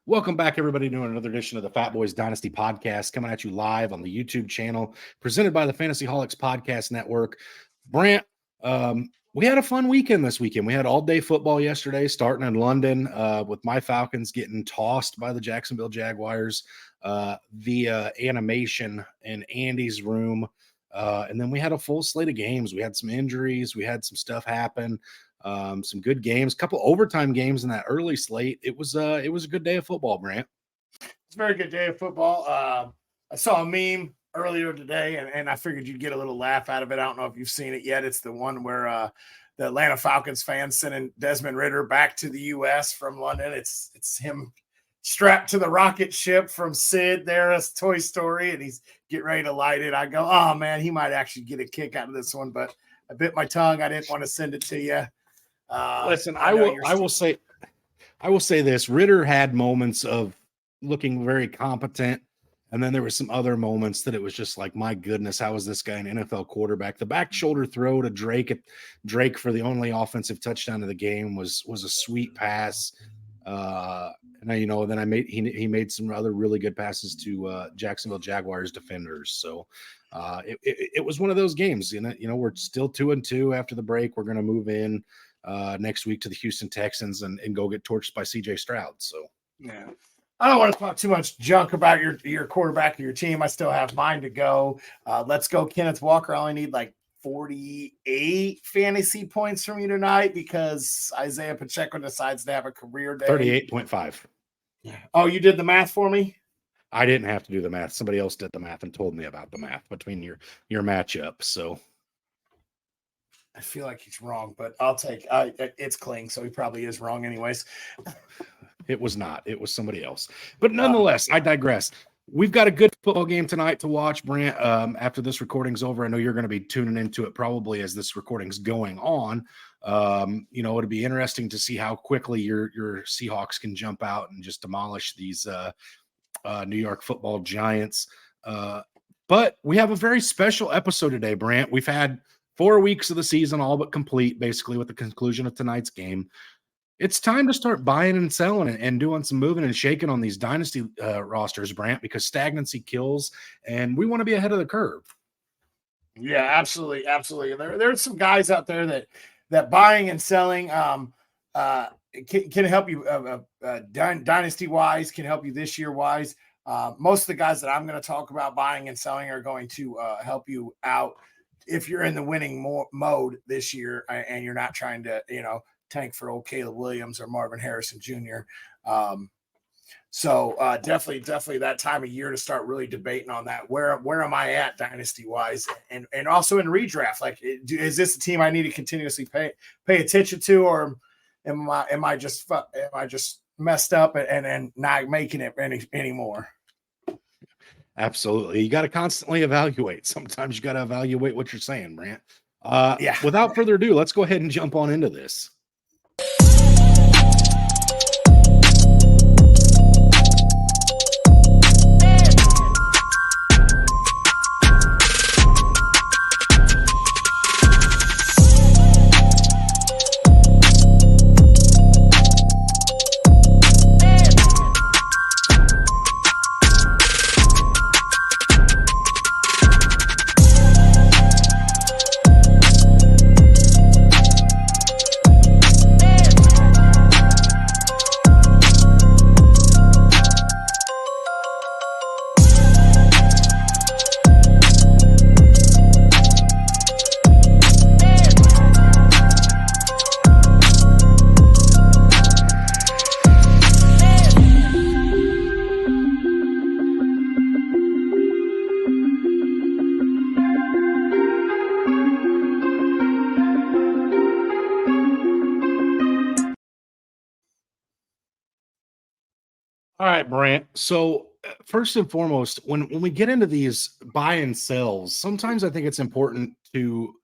Welcome back, everybody, to another edition of the Fatboyz Dynasty Podcast, coming at you live on the YouTube channel, presented by the Fantasy Holics Podcast Network. Brant, we had a fun weekend this weekend. We had all-day football yesterday, starting in London, with my Falcons getting tossed by the Jacksonville Jaguars via animation in Andy's room. And then we had a full slate of games. We had some injuries. We had some stuff happen. Some good games, a couple overtime games in that early slate. It was a good day of football, Brant. It's a very good day of football. I saw a meme earlier today, and I figured you'd get a little laugh out of it. I don't know if you've seen it yet. It's the one where the Atlanta Falcons fans sending Desmond Ridder back to the U.S. from London. It's him strapped to the rocket ship from Sid there as Toy Story, and he's getting ready to light it. I go, oh, man, he might actually get a kick out of this one, but I bit my tongue. I didn't want to send it to you. Listen, I will say this. Ridder had moments of looking very competent, and then there were some other moments that it was just like, my goodness, how is this guy an NFL quarterback? The back shoulder throw to Drake for the only offensive touchdown of the game was a sweet pass. And then he made some other really good passes to Jacksonville Jaguars defenders. So it was one of those games. We're still 2-2 after the break. We're going to move in next week to the Houston Texans and go get torched by CJ Stroud. So, yeah, I don't want to talk too much junk about your quarterback or your team. I still have mine to go. Let's go, Kenneth Walker. I only need like 48 fantasy points from you tonight because Isaiah Pacheco decides to have a career day. 38.5. Oh, you did the math for me? I didn't have to do the math. Somebody else did the math and told me about the math between your matchup. So I feel like he's wrong, but I'll take it's Kling, so he probably is wrong anyways. It was not. It was somebody else. But nonetheless, I digress. We've got a good football game tonight to watch, Brant. After this recording's over, I know you're going to be tuning into it probably as this recording's going on. It'll be interesting to see how quickly your Seahawks can jump out and just demolish these New York football giants. But we have a very special episode today, Brant. We've had 4 weeks of the season all but complete, basically, with the conclusion of tonight's game. It's time to start buying and selling and doing some moving and shaking on these dynasty rosters, Brant, because stagnancy kills, and we want to be ahead of the curve. Yeah, absolutely, absolutely. There's some guys out there that buying and selling can help you dynasty wise, can help you this year wise. Most of the guys that I'm going to talk about buying and selling are going to help you out if you're in the winning mode this year and you're not trying to, tank for old Caleb Williams or Marvin Harrison Jr. So definitely that time of year to start really debating on that. Where am I at dynasty wise, and also in redraft? Like, is this a team I need to continuously pay attention to, or am I just messed up and not making it anymore? Absolutely. You got to constantly evaluate. Sometimes you got to evaluate what you're saying, Brant. Yeah. Without further ado, let's go ahead and jump on into this. All right, Brant. So first and foremost, when we get into these buy and sells, sometimes I think it's important to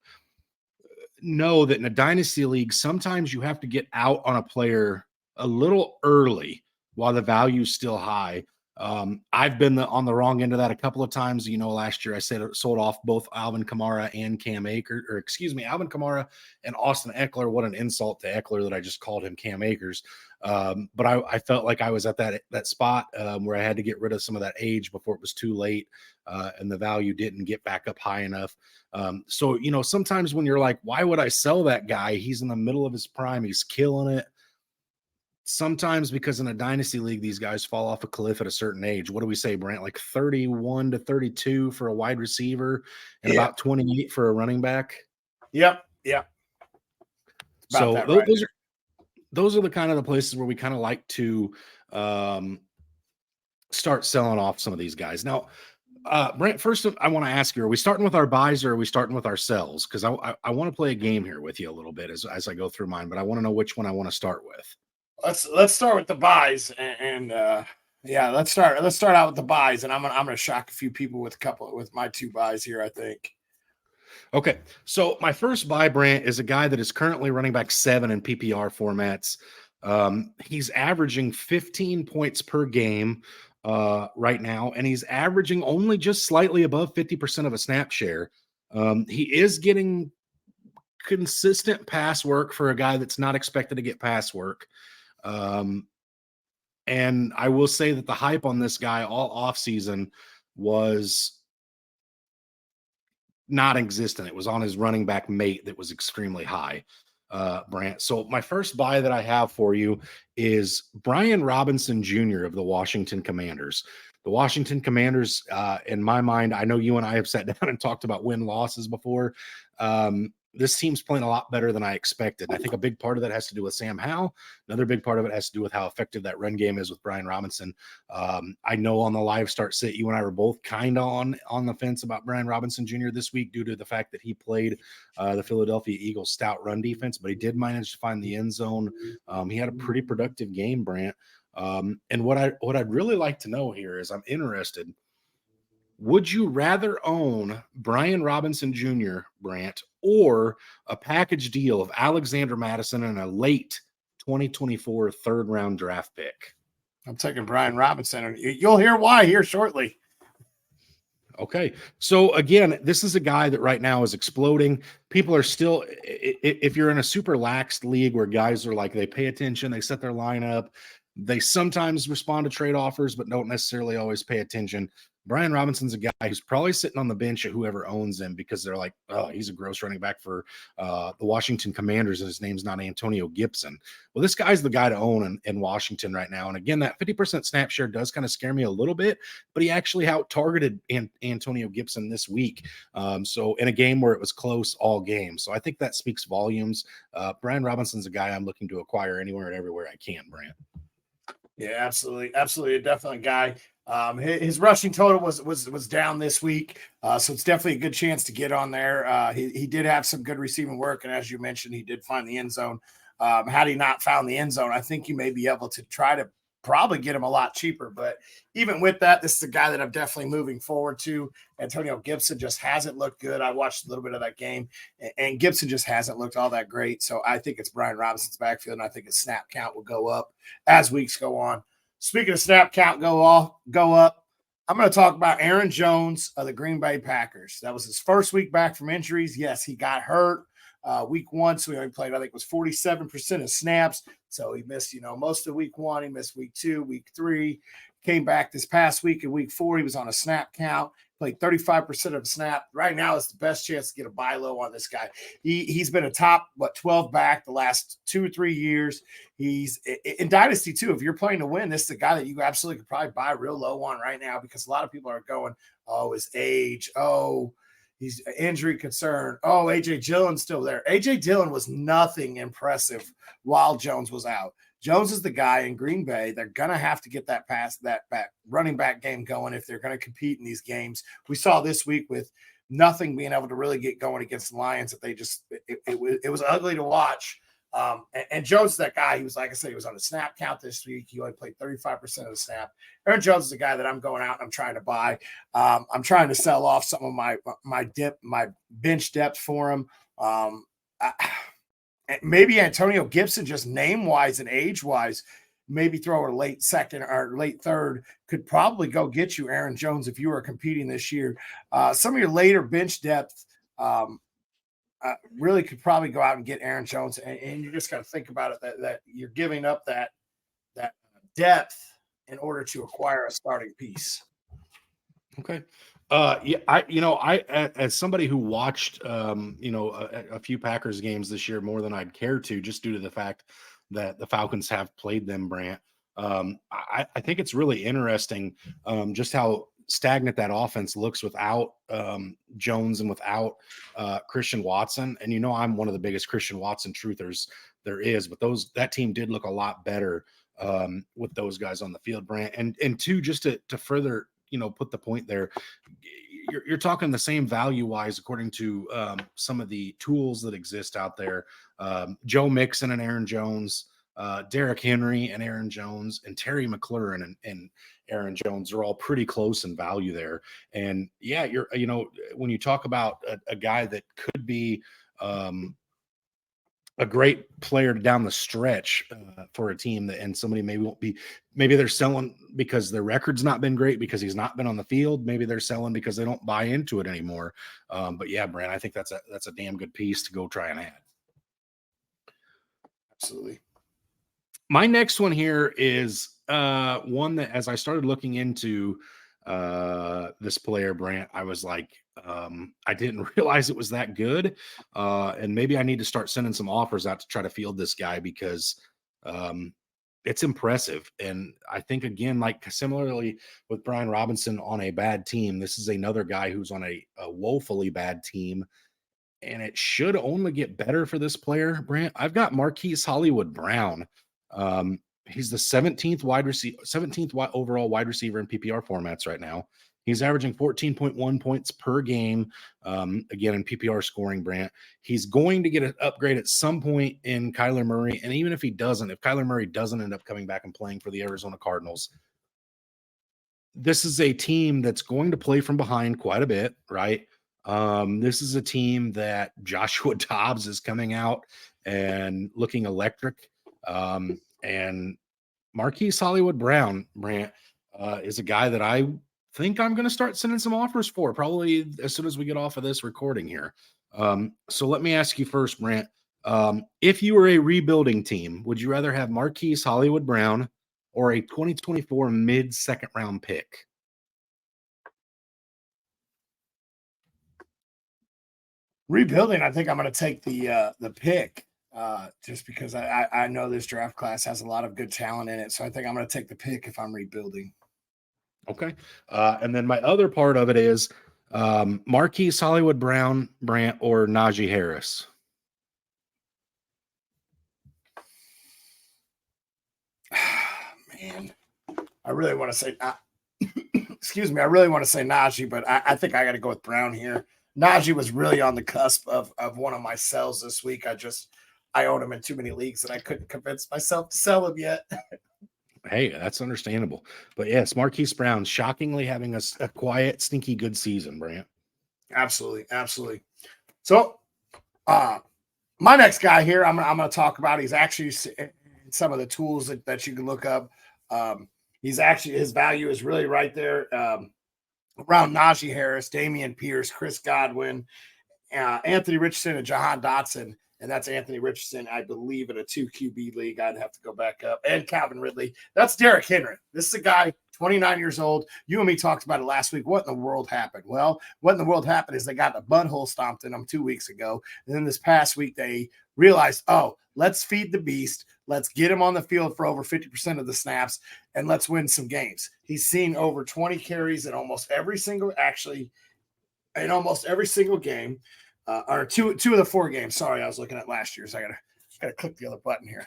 know that in a dynasty league, sometimes you have to get out on a player a little early while the value is still high. I've been on the wrong end of that a couple of times. Last year I sold off both Alvin Kamara and Cam Akers, or excuse me, Alvin Kamara and Austin Eckler. What an insult to Eckler that I just called him Cam Akers. But I felt like I was at that spot where I had to get rid of some of that age before it was too late, and the value didn't get back up high enough. So sometimes when you're like, why would I sell that guy? He's in the middle of his prime. He's killing it. Sometimes because in a dynasty league, these guys fall off a cliff at a certain age. What do we say, Brant? Like 31 to 32 for a wide receiver and about 28 for a running back. Yep. So those are the kind of the places where we kind of like to start selling off some of these guys. Now, Brant, first I want to ask you, are we starting with our buys or are we starting with our sells? Because I want to play a game here with you a little bit as I go through mine, but I want to know which one I want to start with. Let's start with the buys, and let's start out with the buys, and I'm gonna shock a few people with my two buys here, I think. Okay, so my first buy, Brant, is a guy that is currently running back 7 in PPR formats. He's averaging 15 points per game right now, and he's averaging only just slightly above 50% of a snap share. He is getting consistent pass work for a guy that's not expected to get pass work. And I will say that the hype on this guy all offseason was not existent. It was on his running back mate that was extremely high, Brant. So my first buy that I have for you is Brian Robinson Jr. of the Washington Commanders. The Washington Commanders, in my mind, I know you and I have sat down and talked about win-losses before. This team's playing a lot better than I expected. I think a big part of that has to do with Sam Howell. Another big part of it has to do with how effective that run game is with Brian Robinson. I know on the live start sit, you and I were both kind of on the fence about Brian Robinson Jr. this week due to the fact that he played the Philadelphia Eagles' stout run defense, but he did manage to find the end zone. He had a pretty productive game, Brant. And what I'd really like to know here is I'm interested. Would you rather own Brian Robinson Jr., Brant, or a package deal of Alexander Mattison and a late 2024 third-round draft pick? I'm taking Brian Robinson, and you'll hear why here shortly. Okay. So, again, this is a guy that right now is exploding. People are still – if you're in a super laxed league where guys are like they pay attention, they set their lineup, they sometimes respond to trade offers but don't necessarily always pay attention. Brian Robinson's a guy who's probably sitting on the bench at whoever owns him because they're like, oh, he's a gross running back for the Washington Commanders, and his name's not Antonio Gibson. Well, this guy's the guy to own in Washington right now. And again, that 50% snap share does kind of scare me a little bit, but he actually out-targeted Antonio Gibson this week. So in a game where it was close all game. So I think that speaks volumes. Brian Robinson's a guy I'm looking to acquire anywhere and everywhere I can, Brant. Yeah, absolutely. Absolutely. A definite guy. His rushing total was down this week. So it's definitely a good chance to get on there. He did have some good receiving work. And as you mentioned, he did find the end zone. Had he not found the end zone, I think you may be able to try to probably get him a lot cheaper. But even with that, this is a guy that I'm definitely moving forward to. Antonio Gibson just hasn't looked good. I watched a little bit of that game, and Gibson just hasn't looked all that great. So I think it's Brian Robinson's backfield, and I think his snap count will go up as weeks go on. Speaking of snap count go up, I'm going to talk about Aaron Jones of the Green Bay Packers. That was his first week back from injuries. Yes, he got hurt week 1, so he only played, I think it was 47% of snaps. So he missed, most of week 1. He missed week 2, week 3. Came back this past week in week 4. He was on a snap count. Played 35% of the snap. Right now, it's the best chance to get a buy low on this guy. He's been a top 12 back the last 2 or 3 years. He's in Dynasty too. If you're playing to win, this is the guy that you absolutely could probably buy real low on right now because a lot of people are going, oh, his age, oh, he's injury concern. Oh, AJ Dillon's still there. AJ Dillon was nothing impressive while Jones was out. Jones is the guy in Green Bay. They're going to have to get that running back game going if they're going to compete in these games. We saw this week with nothing being able to really get going against the Lions that they just it was ugly to watch. And Jones is that guy. He was, like I said, he was on the snap count this week. He only played 35% of the snap. Aaron Jones is the guy that I'm going out and I'm trying to buy. I'm trying to sell off some of my bench depth for him. Maybe Antonio Gibson, just name-wise and age-wise, maybe throw a late second or late third, could probably go get you Aaron Jones if you are competing this year. Some of your later bench depth really could probably go out and get Aaron Jones, and you just got to think about it that you're giving up that depth in order to acquire a starting piece. Okay. Yeah, I as somebody who watched a few Packers games this year more than I'd care to, just due to the fact that the Falcons have played them, Brant. I think it's really interesting just how stagnant that offense looks without Jones and without Christian Watson. And I'm one of the biggest Christian Watson truthers there is, but that team did look a lot better with those guys on the field, Brant. And two, just to further put the point there, you're talking the same value wise according to some of the tools that exist out there. Joe Mixon and Aaron Jones, Derrick Henry and Aaron Jones, and Terry McLaurin and Aaron Jones are all pretty close in value there. And yeah, when you talk about a guy that could be a great player down the stretch for a team and somebody maybe they're selling because their record's not been great because he's not been on the field. Maybe they're selling because they don't buy into it anymore. But yeah, Brant, I think that's a damn good piece to go try and add. Absolutely. My next one here is one that, as I started looking into this player, Brant, I was like, I didn't realize it was that good. And maybe I need to start sending some offers out to try to field this guy because it's impressive. And I think, again, like similarly with Brian Robinson on a bad team, this is another guy who's on a woefully bad team. And it should only get better for this player, Brant. I've got Marquise Hollywood Brown. He's the 17th overall wide receiver in PPR formats right now. He's averaging 14.1 points per game. Again, in PPR scoring, Brant. He's going to get an upgrade at some point in Kyler Murray. And even if Kyler Murray doesn't end up coming back and playing for the Arizona Cardinals, this is a team that's going to play from behind quite a bit, right? This is a team that Joshua Dobbs is coming out and looking electric. And Marquise Hollywood Brown, Brant, is a guy that I think I'm going to start sending some offers for probably as soon as we get off of this recording here. So let me ask you first, Brant, if you were a rebuilding team, would you rather have Marquise Hollywood Brown or a 2024 mid-second round pick? Rebuilding, I think I'm going to take the pick. Just because I know this draft class has a lot of good talent in it. So I think I'm going to take the pick if I'm rebuilding. Okay. And then my other part of it is Marquise Hollywood Brown, Brant, or Najee Harris. Man, I really want to say, excuse me, I really want to say Najee, but I think I got to go with Brown here. Najee was really on the cusp of one of my sells this week. I own him in too many leagues and I couldn't convince myself to sell him yet. Hey, that's understandable. But yes, Marquise Brown shockingly having a quiet, sneaky good season, Brant. Absolutely. Absolutely. So my next guy here, I'm going to talk about, he's actually some of the tools that you can look up. His value is really right there around Najee Harris, Damian Pierce, Chris Godwin, Anthony Richardson, and Jahan Dotson. And that's Anthony Richardson, I believe, in a 2 QB league. I'd have to go back up. And Calvin Ridley. That's Derrick Henry. This is a guy, 29 years old. You and me talked about it last week. What in the world happened? Well, what in the world happened is they got the butthole stomped in them 2 weeks ago. And then this past week, they realized, let's feed the beast. Let's get him on the field for over 50% of the snaps, and let's win some games. He's seen over 20 carries in almost every single game. Or two of the 4 games. Sorry, I was looking at last year's. I gotta click the other button here.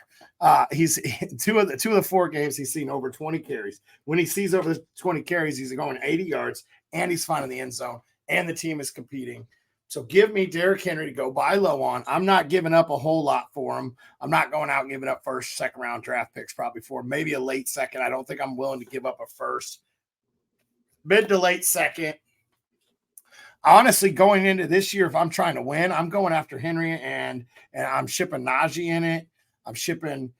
He's two of the 4 games. He's seen over 20 carries. When he sees over the 20 carries, he's going 80 yards, and he's finding the end zone, and the team is competing. So give me Derrick Henry to go buy low on. I'm not giving up a whole lot for him. I'm not going out and giving up first, second round draft picks probably for him. Maybe a late second. I don't think I'm willing to give up a first. Mid to late second. Honestly, going into this year, if I'm trying to win, I'm going after Henry and I'm shipping Najee in it. I'm shipping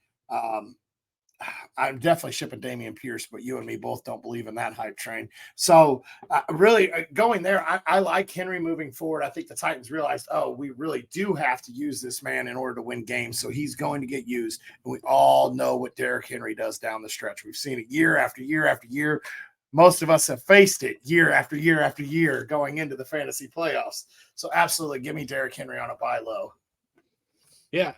I'm definitely shipping Dameon Pierce, but you and me both don't believe in that hype train. So really going there, I like Henry moving forward. I think the Titans realized, oh, we really do have to use this man in order to win games. So he's going to get used. And we all know what Derrick Henry does down the stretch. We've seen it year after year after year. Most of us have faced it year after year after year going into the fantasy playoffs. So absolutely give me Derrick Henry on a buy low. Yeah,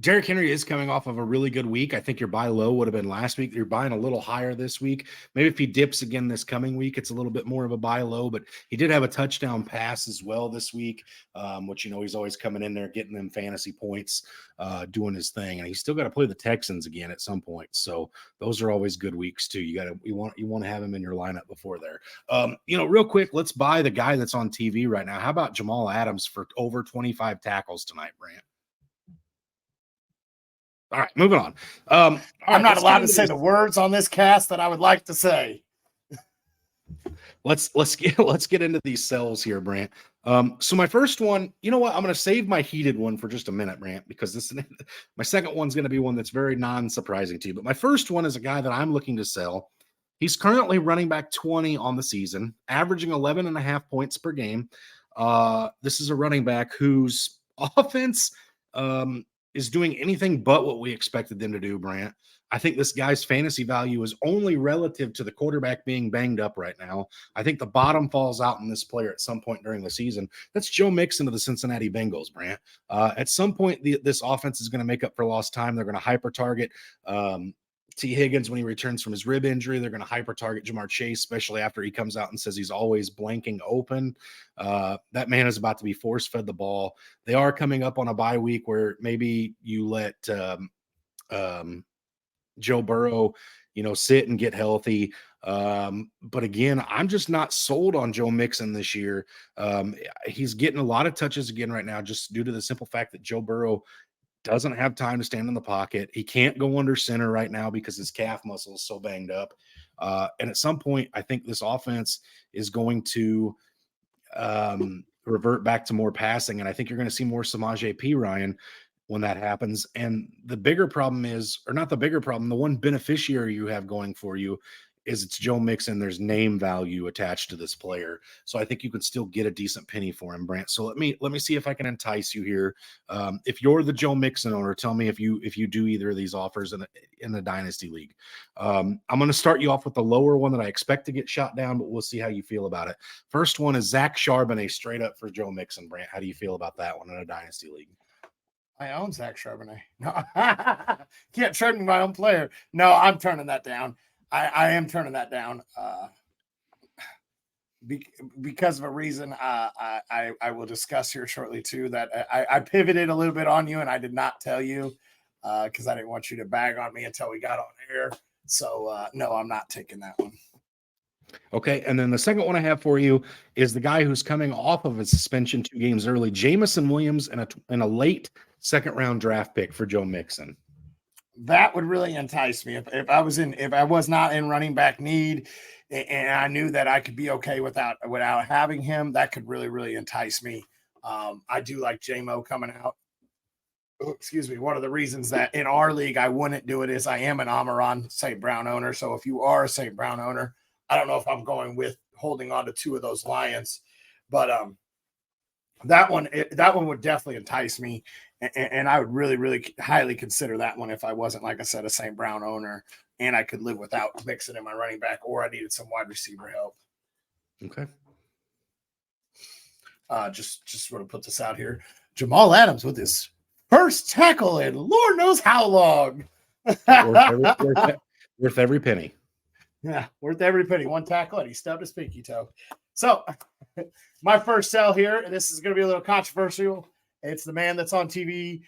Derrick Henry is coming off of a really good week. I think your buy low would have been last week. You're buying a little higher this week. Maybe if he dips again this coming week, it's a little bit more of a buy low, but he did have a touchdown pass as well this week, which, he's always coming in there, getting them fantasy points, doing his thing. And he's still got to play the Texans again at some point. So those are always good weeks too. You want to have him in your lineup before there. Real quick, let's buy the guy that's on TV right now. How about Jamal Adams for over 25 tackles tonight, Brant? All right, moving on. I'm not allowed to say the words on this cast that I would like to say. Let's get into these cells here, Brant. So my first one, you know what? I'm going to save my heated one for just a minute, Brant, because my second one's going to be one that's very non-surprising to you. But my first one is a guy that I'm looking to sell. He's currently running back 20 on the season, averaging 11.5 points per game. This is a running back whose offense is doing anything but what we expected them to do, Brant. I think this guy's fantasy value is only relative to the quarterback being banged up right now. I think the bottom falls out in this player at some point during the season. That's Joe Mixon of the Cincinnati Bengals, Brant. At some point, this offense is going to make up for lost time. They're going to hyper-target T. Higgins when he returns from his rib injury. They're going to hyper-target Jamar Chase, especially after he comes out and says he's always blanking open. That man is about to be force-fed the ball. They are coming up on a bye week where maybe you let Joe Burrow, sit and get healthy. But again, I'm just not sold on Joe Mixon this year. He's getting a lot of touches again right now, just due to the simple fact that Joe Burrow doesn't have time to stand in the pocket. He can't go under center right now because his calf muscle is so banged up. And at some point, I think this offense is going to revert back to more passing. And I think you're going to see more Samaje P. Ryan when that happens. And the bigger problem is, or not the bigger problem, the one beneficiary you have going for you is it's Joe Mixon. There's name value attached to this player. So I think you can still get a decent penny for him, Brant. So let me see if I can entice you here. If you're the Joe Mixon owner, tell me if you do either of these offers in the Dynasty League. I'm going to start you off with the lower one that I expect to get shot down, but we'll see how you feel about it. First one is Zach Charbonnet straight up for Joe Mixon, Brant. How do you feel about that one in a Dynasty League? I own Zach Charbonnet. No, can't trade me my own player. No, I'm turning that down. I am turning that down because of a reason I will discuss here shortly too, that I pivoted a little bit on you and I did not tell you because I didn't want you to bag on me until we got on air. So no, I'm not taking that one. Okay, and then the second one I have for you is the guy who's coming off of a suspension 2 games early, Jameson Williams, in a late second-round draft pick for Joe Mixon. That would really entice me if I was not in running back need and I knew that I could be okay without having him. That could really, really entice me. I do like JMO coming out. Oh, excuse me. One of the reasons that in our league I wouldn't do it is I am an Amaron St. Brown owner. So if you are a St. Brown owner, I don't know if I'm going with holding on to 2 of those Lions, but that one would definitely entice me. And I would really, really highly consider that one if I wasn't, like I said, a St. Brown owner and I could live without Mixon in my running back or I needed some wide receiver help. Okay. Just want to put this out here. Jamal Adams with his first tackle in Lord knows how long. worth every penny. Yeah, worth every penny. 1 tackle and he stubbed his pinky toe. So my first sell here, and this is going to be a little controversial. It's the man that's on TV.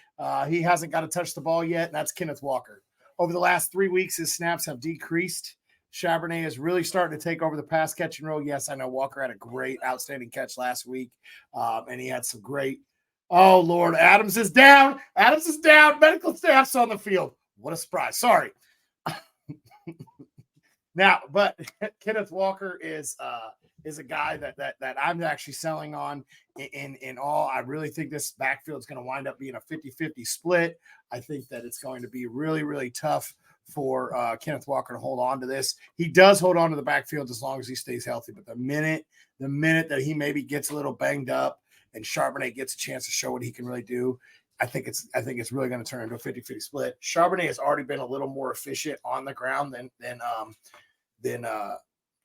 He hasn't got to touch the ball yet, and that's Kenneth Walker. Over the last 3 weeks, his snaps have decreased. Charbonnet is really starting to take over the pass catching role. Yes, I know Walker had a great, outstanding catch last week, and he had some great. Oh, Lord, Adams is down. Adams is down. Medical staff's on the field. What a surprise. Sorry. Now, but Kenneth Walker is a guy that I'm actually selling on in all. I really think this backfield is going to wind up being a 50-50 split. I think that it's going to be really, really tough for Kenneth Walker to hold on to this. He does hold on to the backfield as long as he stays healthy. But the minute that he maybe gets a little banged up and Charbonnet gets a chance to show what he can really do, I think it's really going to turn into a 50-50 split. Charbonnet has already been a little more efficient on the ground than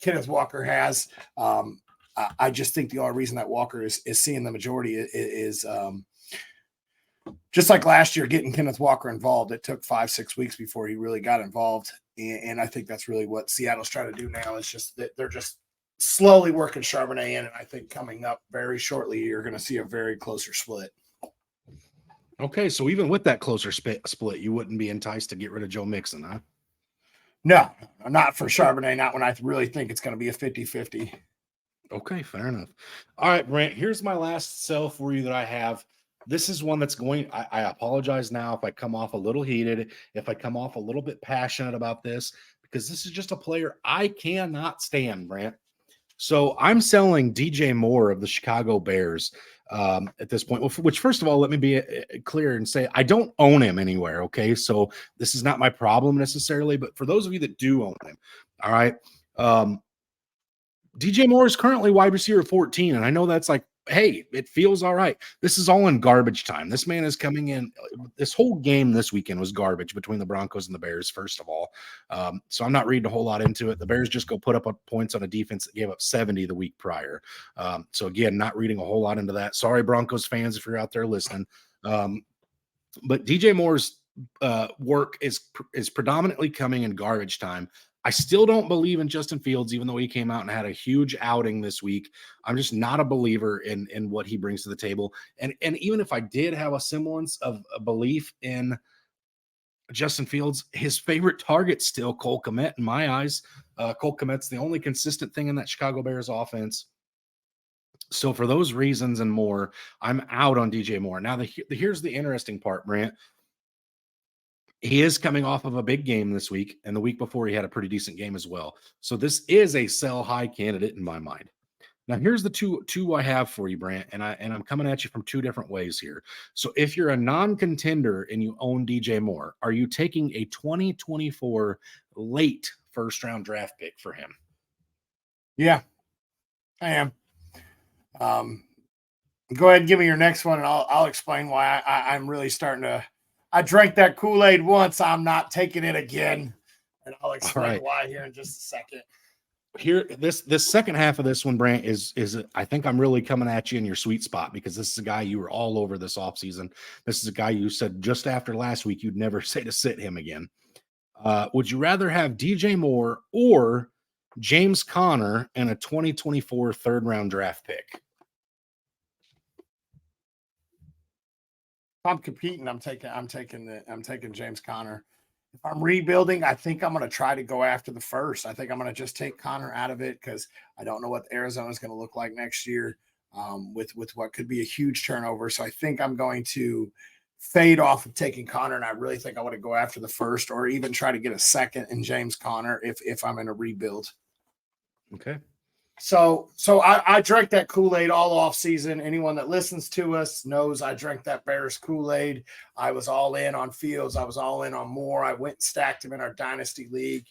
Kenneth Walker has. I just think the only reason that Walker is seeing the majority is just like last year, getting Kenneth Walker involved. It took 5-6 weeks before he really got involved. And I think that's really what Seattle's trying to do now. Is just that they're just slowly working Charbonnet in. And I think coming up very shortly, you're going to see a very closer split. Okay, so even with that closer split, you wouldn't be enticed to get rid of Joe Mixon, huh? No, not for Charbonnet, not when I really think it's going to be a 50-50. Okay, fair enough. All right, Brent, here's my last sell for you that I have. This is one that's going, I apologize now if I come off a little heated, if I come off a little bit passionate about this, because this is just a player I cannot stand, Brent. So I'm selling DJ Moore of the Chicago Bears at this point, which first of all, let me be clear and say I don't own him anywhere. Okay. So this is not my problem necessarily, but for those of you that do own him, all right. DJ Moore is currently wide receiver 14. And I know that's like, hey, it feels all right. This is all in garbage time. This man is coming in. This whole game this weekend was garbage between the Broncos and the Bears, first of all. So I'm not reading a whole lot into it. The Bears just go put up points on a defense that gave up 70 the week prior. So again, not reading a whole lot into that. Sorry, Broncos fans, if you're out there listening. But DJ Moore's work is predominantly coming in garbage time. I still don't believe in Justin Fields, even though he came out and had a huge outing this week. I'm just not a believer in what he brings to the table. And even if I did have a semblance of a belief in Justin Fields, his favorite target's still Cole Kmet in my eyes. Cole Kmet's the only consistent thing in that Chicago Bears offense. So for those reasons and more, I'm out on DJ Moore. Now, here's the interesting part, Brant. He is coming off of a big game this week, and the week before he had a pretty decent game as well. So this is a sell high candidate in my mind. Now here's the two I have for you, Brant, and I'm coming at you from two different ways here. So if you're a non-contender and you own DJ Moore, are you taking a 2024 late first round draft pick for him? Yeah, I am. Go ahead and give me your next one, and I'll explain why I'm really starting to. I drank that Kool-Aid once. I'm not taking it again. And I'll explain why here in just a second. Here, this second half of this one, Brant, is I think I'm really coming at you in your sweet spot, because this is a guy you were all over this offseason. This is a guy you said just after last week you'd never say to sit him again. Would you rather have DJ Moore or James Conner and a 2024 third-round draft pick? If I'm competing, I'm taking James Conner. If I'm rebuilding, I think I'm going to try to go after the first. I think I'm going to just take Conner out of it, because I don't know what Arizona is going to look like next year with what could be a huge turnover. So I think I'm going to fade off of taking Conner, and I really think I want to go after the first, or even try to get a second in James Conner if I'm in a rebuild. Okay. So I drank that Kool-Aid all off season. Anyone that listens to us knows I drank that Bears Kool-Aid. I was all in on Fields. I was all in on Moore. I went and stacked him in our dynasty league.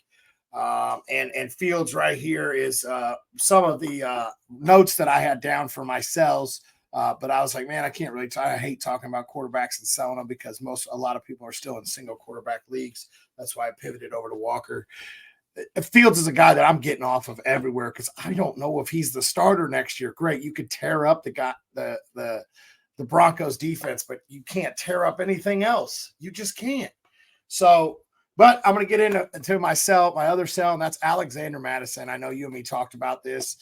And Fields right here is some of the notes that I had down for my sells. But I was like, man, I can't really I hate talking about quarterbacks and selling them, because a lot of people are still in single quarterback leagues. That's why I pivoted over to Walker. Fields is a guy that I'm getting off of everywhere, because I don't know if he's the starter next year. Great, you could tear up the Broncos defense, but you can't tear up anything else. You just can't. So, but I'm going to get into my other sell, and that's Alexander Mattison. I know you and me talked about this,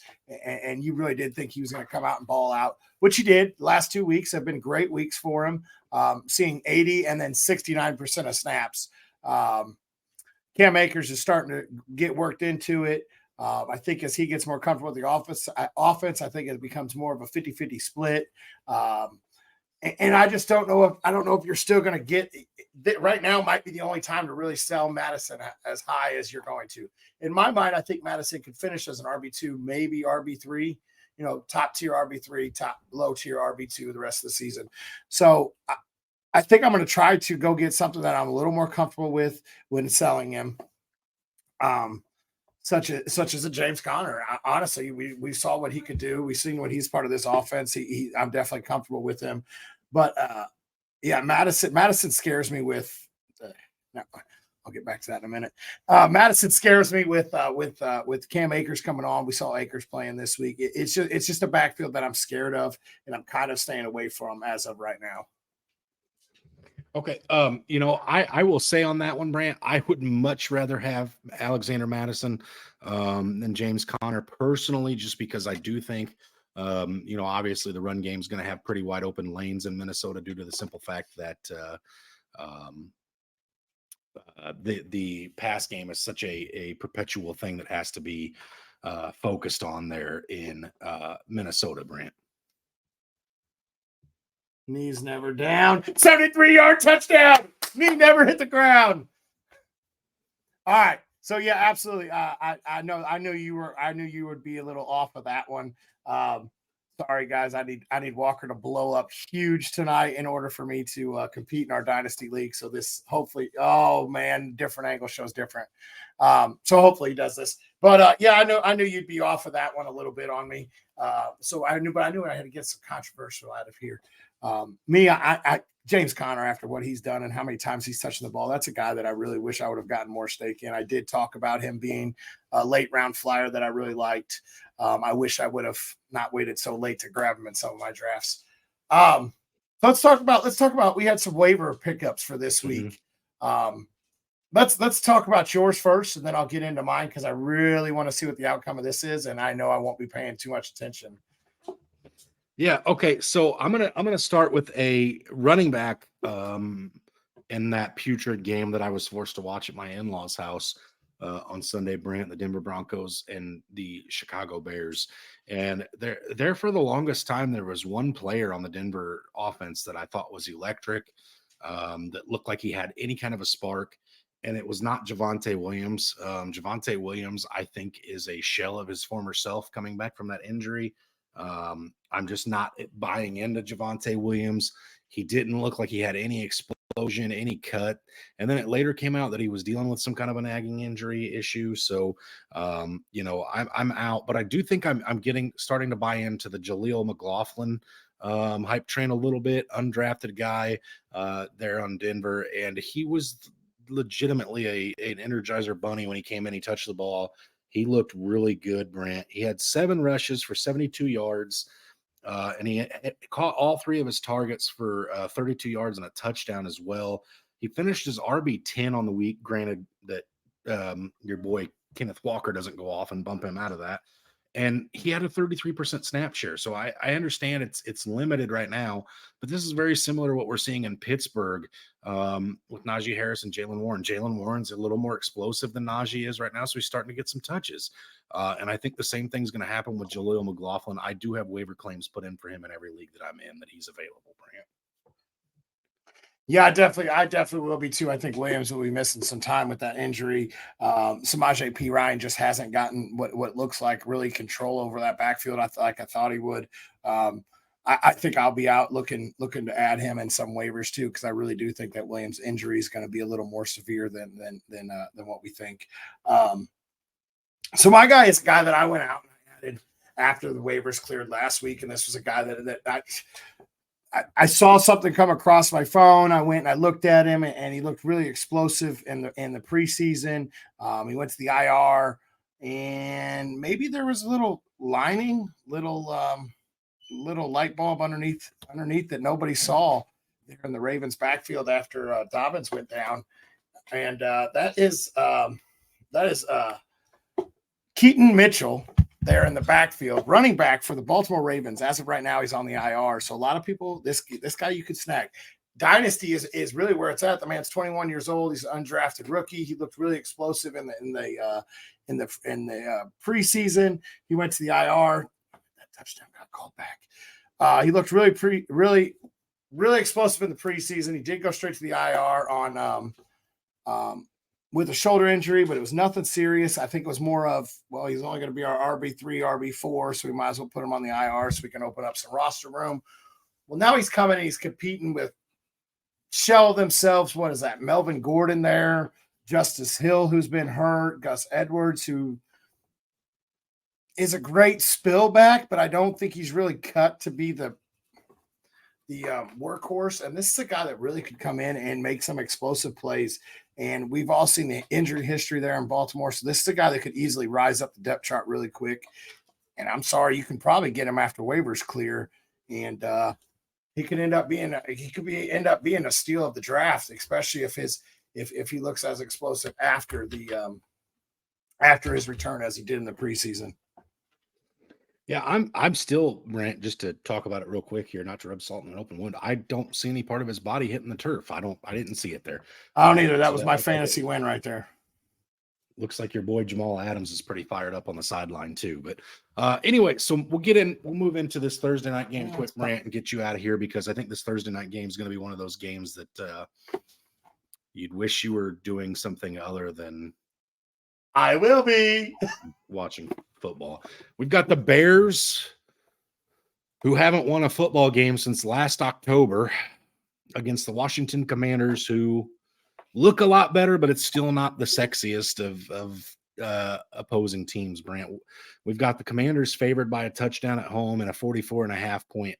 and you really did think he was going to come out and ball out, which he did. The last 2 weeks have been great weeks for him, seeing 80 and then 69% of snaps. Cam Akers is starting to get worked into it. I think as he gets more comfortable with the offense, I think it becomes more of a 50-50 split. And I just don't know if you're still going to get – right now might be the only time to really sell Mattison as high as you're going to. In my mind, I think Mattison could finish as an RB2, maybe RB3, top tier RB3, low tier RB2 the rest of the season. So I think I'm going to try to go get something that I'm a little more comfortable with when selling him. Such as a James Conner. Honestly, we saw what he could do. We've seen when he's part of this offense. I'm definitely comfortable with him. But yeah, Madison scares me with. No, I'll get back to that in a minute. Madison scares me with Cam Akers coming on. We saw Akers playing this week. It's just a backfield that I'm scared of, and I'm kind of staying away from as of right now. Okay. I will say on that one, Brant, I would much rather have Alexander Madison than James Conner personally, just because I do think, obviously the run game is going to have pretty wide open lanes in Minnesota due to the simple fact that the pass game is such a perpetual thing that has to be focused on there in Minnesota, Brant. Knees never down. 73-yard touchdown. Knee never hit the ground. All right. So yeah, absolutely. I knew you would be a little off of that one. Sorry guys. I need Walker to blow up huge tonight in order for me to compete in our dynasty league. So this hopefully, oh man, different angle shows different. So hopefully he does this. But yeah, I knew you'd be off of that one a little bit on me. So I knew I had to get some controversial out of here. James Conner, after what he's done and how many times he's touching the ball, that's a guy that I really wish I would have gotten more stake in. I did talk about him being a late round flyer that I really liked. I wish I would have not waited so late to grab him in some of my drafts. Let's talk about, we had some waiver pickups for this week. Let's talk about yours first, and then I'll get into mine because I really want to see what the outcome of this is. And I know I won't be paying too much attention. Yeah. Okay. So I'm gonna start with a running back in that putrid game that I was forced to watch at my in-laws' house on Sunday, Brant, the Denver Broncos and the Chicago Bears. And there for the longest time, there was one player on the Denver offense that I thought was electric, that looked like he had any kind of a spark. And it was not Javonte Williams. Javonte Williams, I think, is a shell of his former self coming back from that injury. I'm just not buying into Javonte Williams. He didn't look like he had any explosion, any cut. And then it later came out that he was dealing with some kind of a nagging injury issue. So, I'm out, but I do think I'm starting to buy into the Jaleel McLaughlin hype train a little bit. Undrafted guy there on Denver. And he was legitimately an Energizer bunny when he came in. He touched the ball. He looked really good, Brant. He had 7 rushes for 72 yards, and he caught all 3 of his targets for 32 yards and a touchdown as well. He finished his RB10 on the week, granted that your boy Kenneth Walker doesn't go off and bump him out of that. And he had a 33% snap share. So I understand it's limited right now, but this is very similar to what we're seeing in Pittsburgh with Najee Harris and Jaylen Warren. Jaylen Warren's a little more explosive than Najee is right now, so he's starting to get some touches. And I think the same thing's going to happen with Jaleel McLaughlin. I do have waiver claims put in for him in every league that I'm in that he's available, Brant. Yeah, I definitely will be too. I think Williams will be missing some time with that injury. Samaje P. Ryan just hasn't gotten what looks like really control over that backfield. I thought he would. I think I'll be out looking to add him in some waivers too, because I really do think that Williams' injury is going to be a little more severe than what we think. So my guy is a guy that I went out and I added after the waivers cleared last week, and this was a guy that I saw something come across my phone. I went and I looked at him, and he looked really explosive in the preseason. He went to the IR, and maybe there was a little lining, little light bulb underneath that nobody saw there in the Ravens backfield after Dobbins went down, and that is Keaton Mitchell there in the backfield, running back for the Baltimore Ravens. As of right now, he's on the IR. So a lot of people, this guy you could snag. Dynasty is really where it's at. The man's 21 years old. He's an undrafted rookie. He looked really explosive in the preseason. He went to the IR. That touchdown got called back. He looked really explosive in the preseason. He did go straight to the IR on with a shoulder injury, but it was nothing serious. I think it was more of, well, he's only going to be our RB3, RB4, so we might as well put him on the IR so we can open up some roster room. Well, now he's coming and he's competing with shell themselves. What is that? Melvin Gordon there, Justice Hill, who's been hurt, Gus Edwards, who is a great spillback, but I don't think he's really cut to be the workhorse. And this is a guy that really could come in and make some explosive plays. And we've all seen the injury history there in Baltimore. So this is a guy that could easily rise up the depth chart really quick. And I'm sorry, you can probably get him after waivers clear. And he could end up being a steal of the draft, especially if he looks as explosive after his return as he did in the preseason. Yeah, I'm still, Brent, just to talk about it real quick here, not to rub salt in an open wound. I don't see any part of his body hitting the turf. I didn't see it there. I don't either. That was my fantasy win right there. Looks like your boy Jamal Adams is pretty fired up on the sideline too. But anyway, so we'll move into this Thursday night game quick, Brent, and get you out of here, because I think this Thursday night game is going to be one of those games that you'd wish you were doing something other than I will be watching football. We've got the Bears, who haven't won a football game since last October, against the Washington Commanders, who look a lot better, but it's still not the sexiest of opposing teams, Brant. We've got the Commanders favored by a touchdown at home and a 44.5 point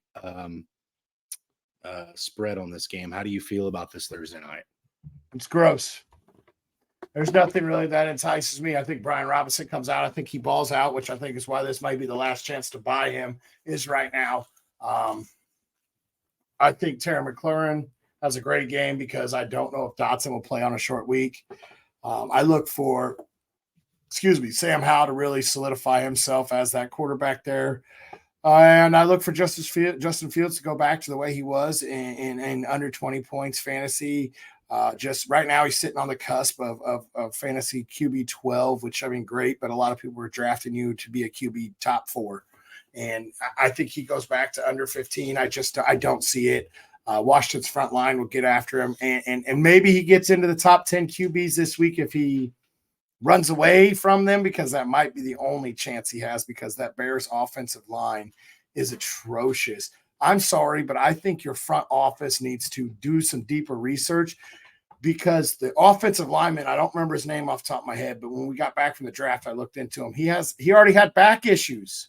spread on this game. How do you feel about this Thursday night? It's gross. There's nothing really that entices me. I think Brian Robinson comes out. I think he balls out, which I think is why this might be the last chance to buy him is right now. I think Terry McLaurin has a great game because I don't know if Dotson will play on a short week. I look for, Sam Howell to really solidify himself as that quarterback there. And I look for Justin Fields to go back to the way he was in under 20 points fantasy. Just right now, he's sitting on the cusp of fantasy QB 12, which, I mean, great, but a lot of people were drafting you to be a QB top 4. And I think he goes back to under 15. I don't see it. Washington's front line will get after him. And maybe he gets into the top 10 QBs this week if he runs away from them, because that might be the only chance he has, because that Bears offensive line is atrocious. I'm sorry, but I think your front office needs to do some deeper research, because the offensive lineman, I don't remember his name off the top of my head, but when we got back from the draft, I looked into him. He already had back issues,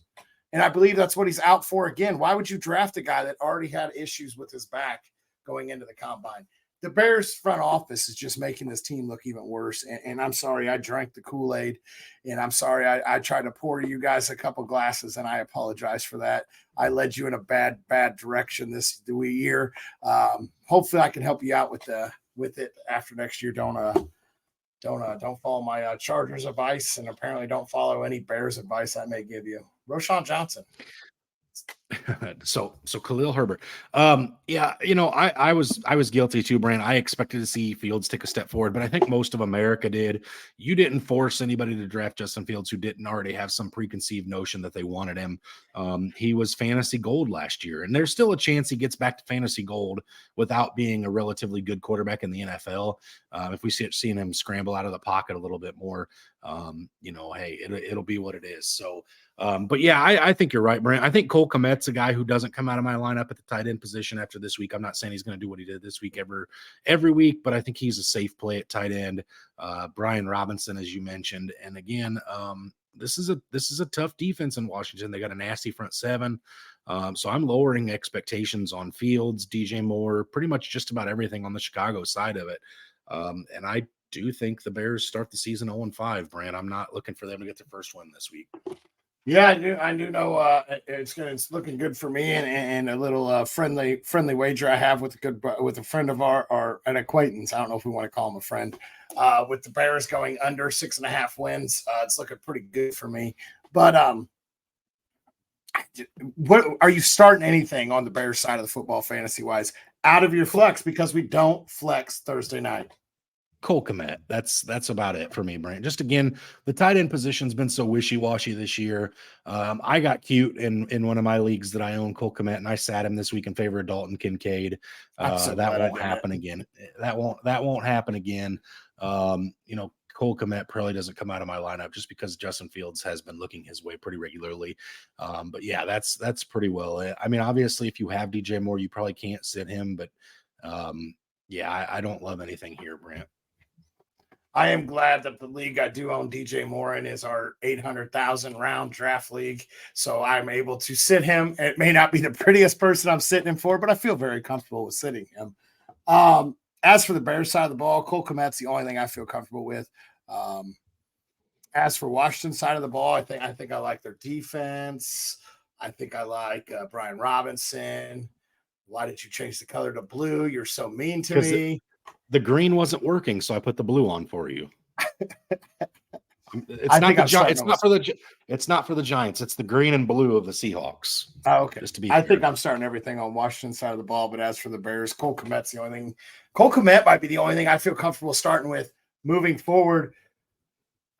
and I believe that's what he's out for again. Why would you draft a guy that already had issues with his back going into the combine? The Bears front office is just making this team look even worse. And I'm sorry, I drank the Kool-Aid, and I'm sorry I tried to pour you guys a couple glasses, and I apologize for that. I led you in a bad direction this year. Hopefully I can help you out with it after next year. Don't follow my Chargers advice, and apparently don't follow any Bears advice I may give you. Roshan Johnson. So Khalil Herbert. Yeah, I was guilty too, Brand. I expected to see Fields take a step forward, but I think most of America did. You didn't force anybody to draft Justin Fields who didn't already have some preconceived notion that they wanted him. He was fantasy gold last year, and there's still a chance he gets back to fantasy gold without being a relatively good quarterback in the NFL. If we see him scramble out of the pocket a little bit more, hey, it'll be what it is. So, but yeah, I think you're right, Brent. I think Cole Kmet's a guy who doesn't come out of my lineup at the tight end position after this week. I'm not saying he's going to do what he did this week every week, but I think he's a safe play at tight end. Brian Robinson, as you mentioned, and again, this is a tough defense in Washington. They got a nasty front seven. So I'm lowering expectations on Fields, DJ Moore, pretty much just about everything on the Chicago side of it. And I do think the Bears start the season 0-5, Brand. I'm not looking for them to get their first win this week. Yeah, I do know it's looking good for me, and a little friendly wager I have with a friend of an acquaintance. I don't know if we want to call him a friend. With the Bears going under 6.5 wins, it's looking pretty good for me. But what are you starting anything on the Bears side of the football fantasy wise out of your flex, because we don't flex Thursday night? Cole Kmet. That's about it for me, Brent. Just again, the tight end position's been so wishy-washy this year. I got cute in one of my leagues that I own Cole Kmet, and I sat him this week in favor of Dalton Kincaid. That won't happen again. That won't happen again. Cole Kmet probably doesn't come out of my lineup just because Justin Fields has been looking his way pretty regularly. But yeah, that's pretty well it. I mean, obviously, if you have DJ Moore, you probably can't sit him, but Yeah, I don't love anything here, Brant. I am glad that the league I do own, DJ Morin, is our 800,000 round draft league. So I'm able to sit him. It may not be the prettiest person I'm sitting him for, but I feel very comfortable with sitting him. As for the Bears side of the ball, Cole Kmet's the only thing I feel comfortable with. As for Washington side of the ball, I think I like their defense. I think I like Brian Robinson. Why did you change the color to blue? You're so mean to me. The green wasn't working, so I put the blue on for you. It's not for the Giants. It's the green and blue of the Seahawks. Oh, okay. Just to be I fair. think I'm starting everything on Washington side of the ball, but as for the Bears, Cole Kmet's the only thing. Cole Kmet might be the only thing I feel comfortable starting with moving forward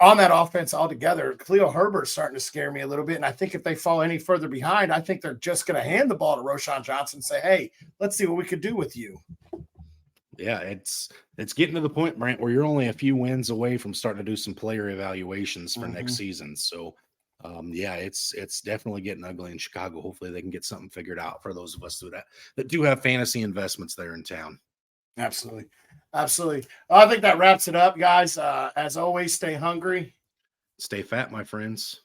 on that offense altogether. Khalil Herbert's starting to scare me a little bit, and I think if they fall any further behind, I think they're just going to hand the ball to Roschon Johnson and say, hey, let's see what we could do with you. Yeah, it's getting to the point, Brant, where you're only a few wins away from starting to do some player evaluations for next season. So, it's definitely getting ugly in Chicago. Hopefully they can get something figured out for those of us that do have fantasy investments there in town. Absolutely. Absolutely. I think that wraps it up, guys. As always, stay hungry. Stay fat, my friends.